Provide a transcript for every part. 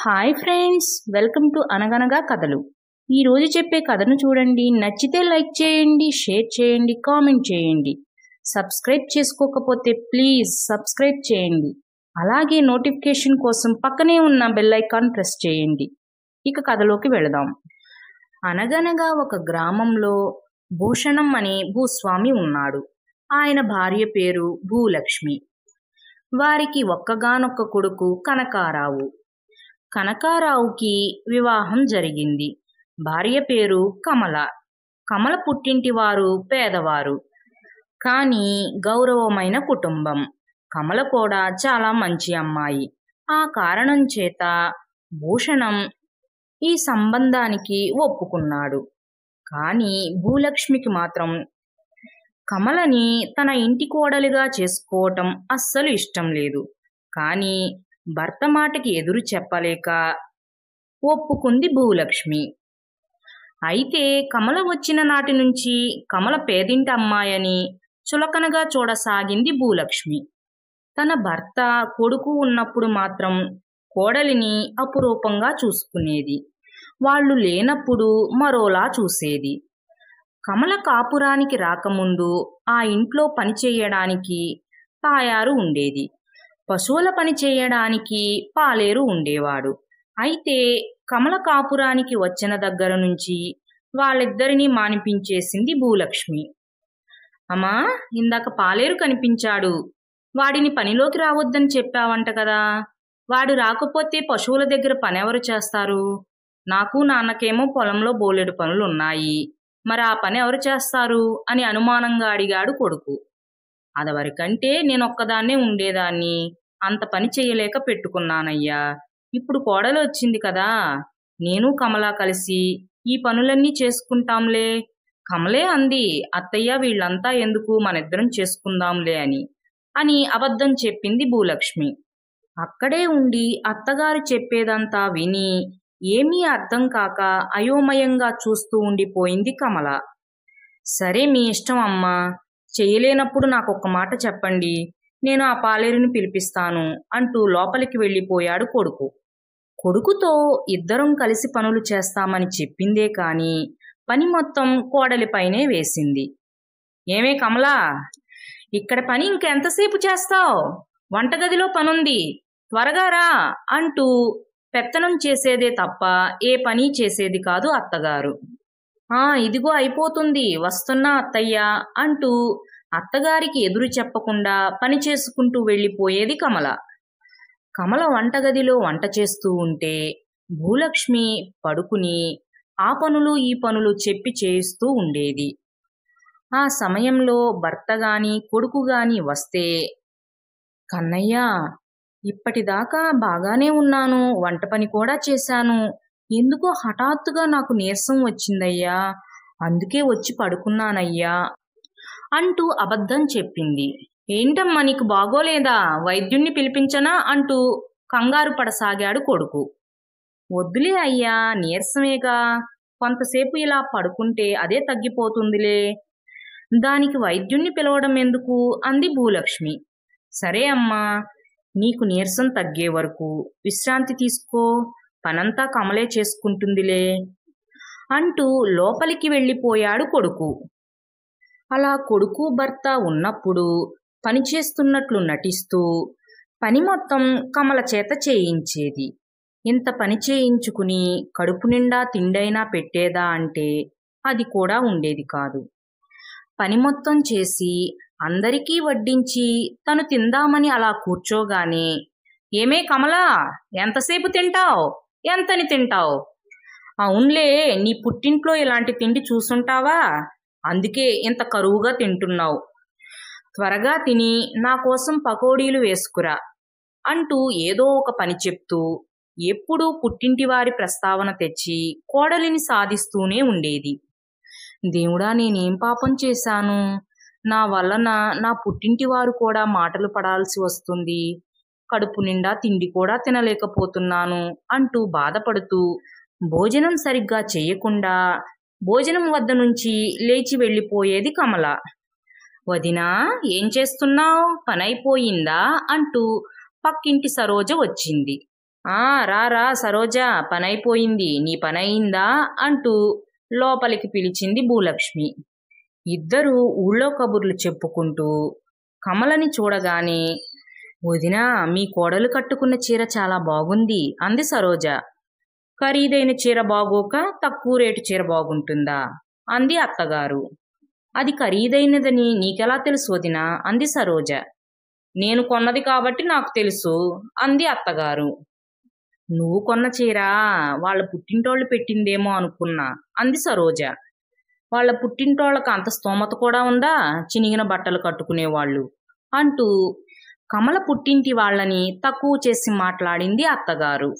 Hi friends, welcome to అనగనగా కథలు. ఈరోజు చెప్పే కథను చూడండి. నచ్చితే లైక్ చేయండి, షేర్ చేయండి, కామెంట్ చేయండి. సబ్స్క్రైబ్ చేసుకోకపోతే ప్లీజ్ సబ్స్క్రైబ్ చేయండి. అలాగే నోటిఫికేషన్ కోసం పక్కనే ఉన్న బెల్ ఐకాన్ ప్రెస్ చేయండి. ఇక కథలోకి వెళదాం. అనగనగా ఒక గ్రామంలో భూషణం అనే భూస్వామి ఉన్నాడు. ఆయన భార్య పేరు భూలక్ష్మి. వారికి ఒక్కగానొక్క కొడుకు కనకారావు. కనకారావుకి వివాహం జరిగింది. భార్య పేరు కమల. కమల పుట్టింటి వారు పేదవారు, కానీ గౌరవమైన కుటుంబం. కమల కూడా చాలా మంచి అమ్మాయి. ఆ కారణం చేత భూషణం ఈ సంబంధానికి ఒప్పుకున్నాడు. కానీ భూలక్ష్మికి మాత్రం కమలని తన ఇంటి కోడలిగా చేసుకోవటం అస్సలు ఇష్టం లేదు. కానీ భర్త మాటకి ఎదురు చెప్పలేక ఒప్పుకుంది భూలక్ష్మి. అయితే కమల వచ్చిన నాటి నుంచి కమల పేదింటి అమ్మాయని చులకనగా చూడసాగింది భూలక్ష్మి. తన భర్త కొడుకు ఉన్నప్పుడు మాత్రం కోడలిని అపురూపంగా చూసుకునేది. వాళ్ళు లేనప్పుడు మరోలా చూసేది. కమల కాపురానికి రాకముందు ఆ ఇంట్లో పని చేయడానికి తాయారు ఉండేది. పశువుల పని చేయడానికి పాలేరు ఉండేవాడు. అయితే కమల కాపురానికి వచ్చిన దగ్గర నుంచి వాళ్ళిద్దరినీ మానిపించేసింది భూలక్ష్మి. అమ్మా, ఇందాక పాలేరు కనిపించాడు, వాడిని పనిలోకి రావద్దని చెప్పావంట కదా. వాడు రాకపోతే పశువుల దగ్గర పనెవరు చేస్తారు? నాకు నాన్నకేమో పొలంలో బోలెడు పనులున్నాయి, మరి ఆ పని ఎవరు చేస్తారు అని అనుమానంగా అడిగాడు కొడుకు. అదవరకంటే నేనొక్కదాన్నే ఉండేదాన్ని, అంత పని చేయలేక పెట్టుకున్నానయ్యా. ఇప్పుడు కోడలు వచ్చింది కదా, నేను కమలా కలిసి ఈ పనులన్నీ చేసుకుంటాంలే. కమలే అంది, అత్తయ్య వీళ్ళంతా ఎందుకు, మనిద్దరం చేసుకుందాంలే అని అబద్ధం చెప్పింది భూలక్ష్మి. అక్కడే ఉండి అత్తగారు చెప్పేదంతా విని ఏమీ అర్థం కాక అయోమయంగా చూస్తూ ఉండిపోయింది కమల. సరే, మీ ఇష్టం అమ్మా, చేయలేనప్పుడు నాకొక్క మాట చెప్పండి, నేను ఆ పాలేరుని పిలిపిస్తాను అంటూ లోపలికి వెళ్ళిపోయాడు కొడుకు. కొడుకుతో ఇద్దరం కలిసి పనులు చేస్తామని చెప్పిందే కాని పని మొత్తం కోడలిపైనే వేసింది. ఏమే కమలా, ఇక్కడ పని ఇంకెంతసేపు చేస్తావు? వంటగదిలో పనుంది, త్వరగా రా అంటూ పెత్తనం చేసేదే తప్ప ఏ పని చేసేది కాదు అత్తగారు. ఇదిగో అయిపోతుంది, వస్తున్నా అత్తయ్య అంటూ అత్తగారికి ఎదురు చెప్పకుండా పని చేసుకుంటూ వెళ్ళిపోయేది కమల. కమల వంటగదిలో వంట చేస్తూ ఉంటే భూలక్ష్మి పడుకుని ఆ పనులు ఈ పనులు చెప్పి చేయిస్తూ ఉండేది. ఆ సమయంలో భర్త గాని కొడుకు గాని వస్తే, కన్నయ్య, ఇప్పటిదాకా బాగానే ఉన్నాను, వంట పని కూడా చేశాను, ఎందుకో హఠాత్తుగా నాకు నీరసం వచ్చిందయ్యా, అందుకే వచ్చి పడుకున్నానయ్యా అంటూ అబద్ధం చెప్పింది. ఏంటమ్మా, నీకు బాగోలేదా? వైద్యుణ్ణి పిలిపించనా అంటూ కంగారు పడసాగాడు కొడుకు. వద్దులే అయ్యా, నీరసమేగా, కొంతసేపు ఇలా పడుకుంటే అదే తగ్గిపోతుందిలే, దానికి వైద్యుణ్ణి పిలవడం ఎందుకు అంది భూలక్ష్మి. సరే అమ్మా, నీకు నీరసం తగ్గే వరకు విశ్రాంతి తీసుకో, పనంతా కమలే చేసుకుంటుందిలే అంటూ లోపలికి వెళ్ళిపోయాడు కొడుకు. అలా కొడుకు భర్త ఉన్నప్పుడు పనిచేస్తున్నట్లు నటిస్తూ పని మొత్తం కమల చేత చేయించేది. ఇంత పని చేయించుకుని కడుపు నిండా తిండైనా పెట్టేదా అంటే అది కూడా ఉండేది కాదు. పని మొత్తం చేసి అందరికీ వడ్డించి తను తిందామని అలా కూర్చోగానే, ఏమే కమలా, ఎంతసేపు తింటావు, ఎంతని తింటావు? అవునులే, నీ పుట్టింట్లో ఇలాంటి తిండి చూసుంటావా, అందుకే ఇంత కరువుగా తింటున్నావు, త్వరగా తిని నా కోసం పకోడీలు వేసుకురా అంటూ ఏదో ఒక పని చెప్తూ ఎప్పుడూ పుట్టింటి వారి ప్రస్తావన తెచ్చి కోడలిని సాధిస్తూనే ఉండేది. దేవుడా, నేనేం పాపం చేశాను, నా వలన నా పుట్టింటి వారు కూడా మాటలు పడాల్సి వస్తుంది, కడుపు నిండా తిండి కూడా తినలేకపోతున్నాను అంటూ బాధపడుతూ భోజనం సరిగ్గా చేయకుండా భోజనం వద్ద నుంచి లేచి వెళ్ళిపోయేది కమల. వదినా, ఏం చేస్తున్నావు, పనైపోయిందా అంటూ పక్కింటి సరోజ వచ్చింది. రా రా సరోజ, పనైపోయింది, నీ పనయిందా అంటూ లోపలికి పిలిచింది భూలక్ష్మి. ఇద్దరూ ఊళ్ళో కబుర్లు చెప్పుకుంటూ కమలని చూడగానే, వదినా, మీ కోడలు కట్టుకున్న చీర చాలా బాగుంది అంది సరోజ. ఖరీదైన చీర బాగోక తక్కువ రేటు చీర బాగుంటుందా అంది అత్తగారు. అది ఖరీదైనదని నీకెలా తెలుసు వదినా అంది సరోజ. నేను కొన్నది కాబట్టి నాకు తెలుసు అంది అత్తగారు. నువ్వు కొన్న చీర వాళ్ళ పుట్టింటోళ్ళు పెట్టిందేమో అనుకున్నా అంది సరోజ. వాళ్ళ పుట్టింటోళ్ళకి అంత స్తోమత కూడా ఉందా చినిగిన బట్టలు కట్టుకునేవాళ్ళు అంటూ కమల పుట్టింటి వాళ్ళని తక్కువ చేసి మాట్లాడింది అత్తగారు.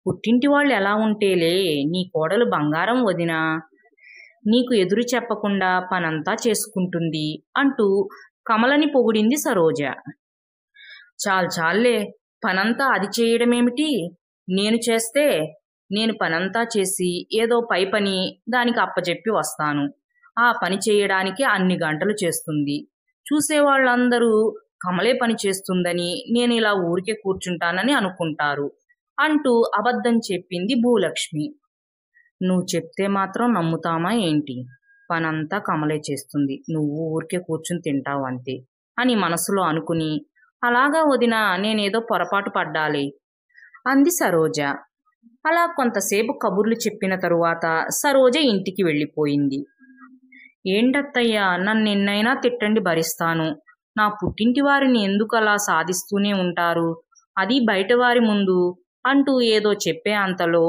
పుట్టింటి వాళ్ళు ఎలా ఉంటేలే, నీ కోడలు బంగారం వదినా, నీకు ఎదురు చెప్పకుండా పనంతా చేసుకుంటుంది అంటూ కమలని పొగిడింది సరోజ. చాలే, పనంతా అది చేయడమేమిటి, నేను చేస్తే నేను పనంతా చేసి ఏదో పై పని దానికి అప్పచెప్పి వస్తాను. ఆ పని చేయడానికి అన్ని గంటలు చేస్తుంది. చూసేవాళ్ళందరూ కమలే పని చేస్తుందని నేను ఇలా ఊరికే కూర్చుంటానని అనుకుంటారు అంటూ అబద్ధం చెప్పింది భూలక్ష్మి. నువ్వు చెప్తే మాత్రం నమ్ముతామా ఏంటి? పనంతా కమలే చేస్తుంది, నువ్వు ఊరికే కూర్చుని తింటావు అంతే అని మనసులో అనుకుని, అలాగా వదినా, నేనేదో పొరపాటు పడ్డాలి అంది సరోజ. అలా కొంతసేపు కబుర్లు చెప్పిన తరువాత సరోజ ఇంటికి వెళ్ళిపోయింది. ఏంటత్తయ్యా, నన్నెన్నైనా తిట్టండి, భరిస్తాను. నా పుట్టింటి వారిని ఎందుకు అలా సాధిస్తూనే ఉంటారు, అది బయటవారి ముందు అంటూ ఏదో చెప్పే అంతలో,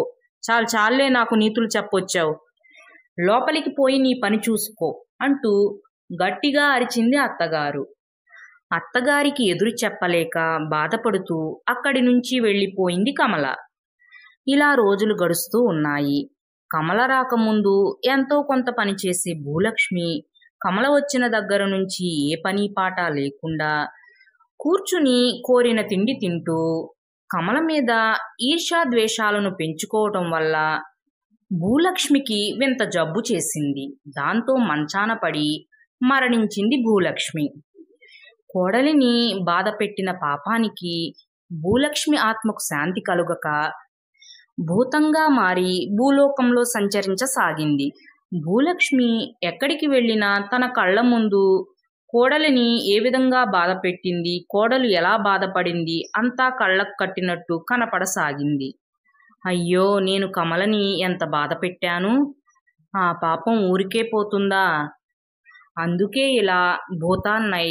చాలే, నాకు నీతులు చెప్పొచ్చావు, లోపలికి పోయి నీ పని చూసుకో అంటూ గట్టిగా అరిచింది అత్తగారు. అత్తగారికి ఎదురు చెప్పలేక బాధపడుతూ అక్కడి నుంచి వెళ్ళిపోయింది కమల. ఇలా రోజులు గడుస్తూ ఉన్నాయి. కమల రాకముందు ఎంతో కొంత పని చేసే భూలక్ష్మి కమల వచ్చిన దగ్గర నుంచి ఏ పని పాట లేకుండా కూర్చుని కోరిన తిండి తింటూ కమల మీద ఈర్ష్యాద్వేషాలను పెంచుకోవటం వల్ల భూలక్ష్మికి వింత జబ్బు చేసింది. దాంతో మంచాన పడి మరణించింది భూలక్ష్మి. కోడలిని బాధ పెట్టిన పాపానికి భూలక్ష్మి ఆత్మకు శాంతి కలుగక భూతంగా మారి భూలోకంలో సంచరించసాగింది. భూలక్ష్మి ఎక్కడికి వెళ్ళినా తన కళ్ళ ముందు కోడలిని ఏ విధంగా బాధ పెట్టింది, కోడలు ఎలా బాధపడింది అంతా కళ్ళకు కట్టినట్టు కనపడసాగింది. అయ్యో, నేను కమలని ఎంత బాధ పెట్టాను, ఆ పాపం ఊరికే పోతుందా, అందుకే ఇలా భూతాన్నై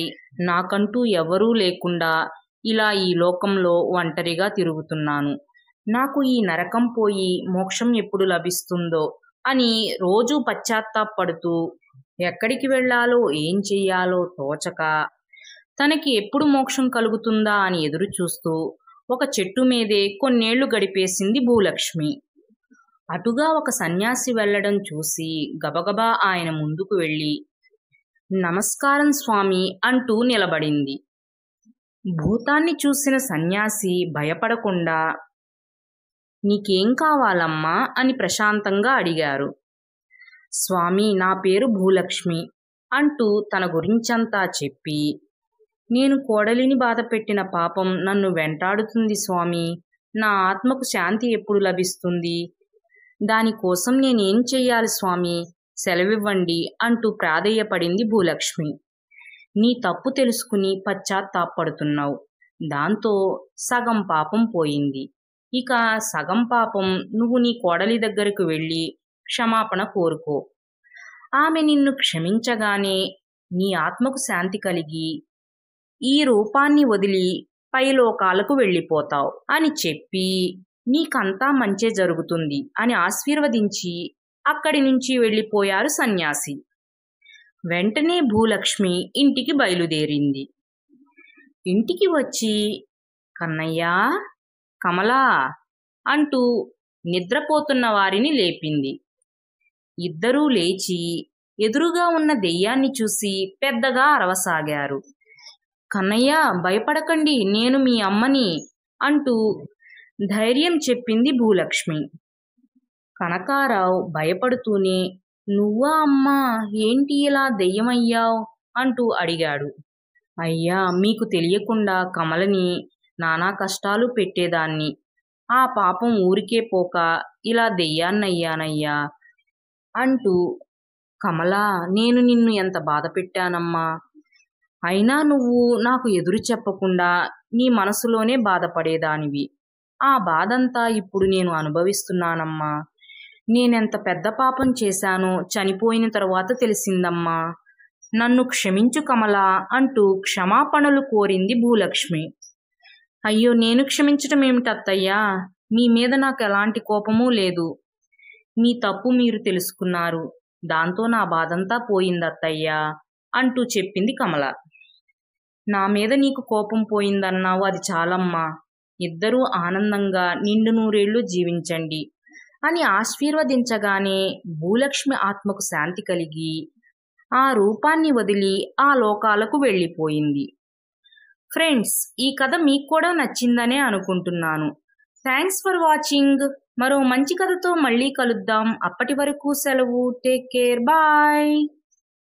నాకంటూ ఎవరూ లేకుండా ఇలా ఈ లోకంలో ఒంటరిగా తిరుగుతున్నాను. నాకు ఈ నరకం పోయి మోక్షం ఎప్పుడు లభిస్తుందో అని రోజూ పశ్చాత్తాపడుతూ ఎక్కడికి వెళ్ళాలో ఏం చెయ్యాలో తోచక తనకి ఎప్పుడు మోక్షం కలుగుతుందా అని ఎదురు చూస్తూ ఒక చెట్టు మీదే కొన్నేళ్లు గడిపేసింది భూలక్ష్మి. అటుగా ఒక సన్యాసి వెళ్లడం చూసి గబగబా ఆయన ముందుకు వెళ్ళి, నమస్కారం స్వామి అంటూ నిలబడింది. భూతాన్ని చూసిన సన్యాసి భయపడకుండా, నీకేం కావాలమ్మా అని ప్రశాంతంగా అడిగారు. స్వామి, నా పేరు భూలక్ష్మి అంటూ తన గురించంతా చెప్పి, నేను కోడలిని బాధ పెట్టిన పాపం నన్ను వెంటాడుతుంది స్వామి, నా ఆత్మకు శాంతి ఎప్పుడు లభిస్తుంది, దానికోసం నేనేం చెయ్యాలి స్వామి, సెలవివ్వండి అంటూ ప్రాధేయపడింది భూలక్ష్మి. నీ తప్పు తెలుసుకుని పశ్చాత్తాపడుతున్నావు, దాంతో సగం పాపం పోయింది. ఇక సగం పాపం నువ్వు నీ కోడలి దగ్గరకు వెళ్ళి క్షమాపణ కోరుకో. ఆమె నిన్ను క్షమించగానే నీ ఆత్మకు శాంతి కలిగి ఈ రూపాన్ని వదిలి పైలోకాలకు వెళ్ళిపోతావు అని చెప్పి నీకంతా మంచే జరుగుతుంది అని ఆశీర్వదించి అక్కడి నుంచి వెళ్ళిపోయారు సన్యాసి. వెంటనే భూలక్ష్మి ఇంటికి బయలుదేరింది. ఇంటికి వచ్చి, కన్నయ్యా, కమలా అంటూ నిద్రపోతున్న వారిని లేపింది. ఇద్దరూ లేచి ఎదురుగా ఉన్న దెయ్యాన్ని చూసి పెద్దగా అరవసాగారు. కన్నయ్య, భయపడకండి, నేను మీ అమ్మని అంటూ ధైర్యం చెప్పింది భూలక్ష్మి. కనకారావు భయపడుతూనే, నువ్వా అమ్మా, ఏంటి ఇలా దెయ్యమయ్యావు అంటూ అడిగాడు. అయ్యా, మీకు తెలియకుండా కమలని నానా కష్టాలు పెట్టేదాన్ని, ఆ పాపం ఊరికే పోక ఇలా దెయ్యాన్నయ్యానయ్యా అంటూ, కమలా, నేను నిన్ను ఎంత బాధ పెట్టానమ్మా. అయినా నువ్వు నాకు ఎదురు చెప్పకుండా నీ మనసులోనే బాధపడేదానివి. ఆ బాధంతా ఇప్పుడు నేను అనుభవిస్తున్నానమ్మా. నేనెంత పెద్ద పాపం చేశానో చనిపోయిన తరువాత తెలిసిందమ్మా. నన్ను క్షమించు కమలా అంటూ క్షమాపణలు కోరింది భూలక్ష్మి. అయ్యో, నేను క్షమించటం ఏమిటత్తయ్యా? మీ మీద నాకు ఎలాంటి కోపమూ లేదు. మీ తప్పు మీరు తెలుసుకున్నారు. దాంతో నా బాధంతా పోయిందత్తయ్యా అంటూ చెప్పింది కమల. నా మీద నీకు కోపం పోయిందన్నావు, అది చాలమ్మా. ఇద్దరూ ఆనందంగా నిండు నూరేళ్లు జీవించండి అని ఆశీర్వదించగానే భూలక్ష్మి ఆత్మకు శాంతి కలిగి ఆ రూపాన్ని వదిలి ఆ లోకాలకు వెళ్ళిపోయింది. ఫ్రెండ్స్, ఈ కథ మీకు కూడా నచ్చిందనే అనుకుంటున్నాను. Thanks for watching. మరో మంచి కథతో మళ్ళీ కలుద్దాం. అప్పటి వరకు సెలవు. Take care. బాయ్.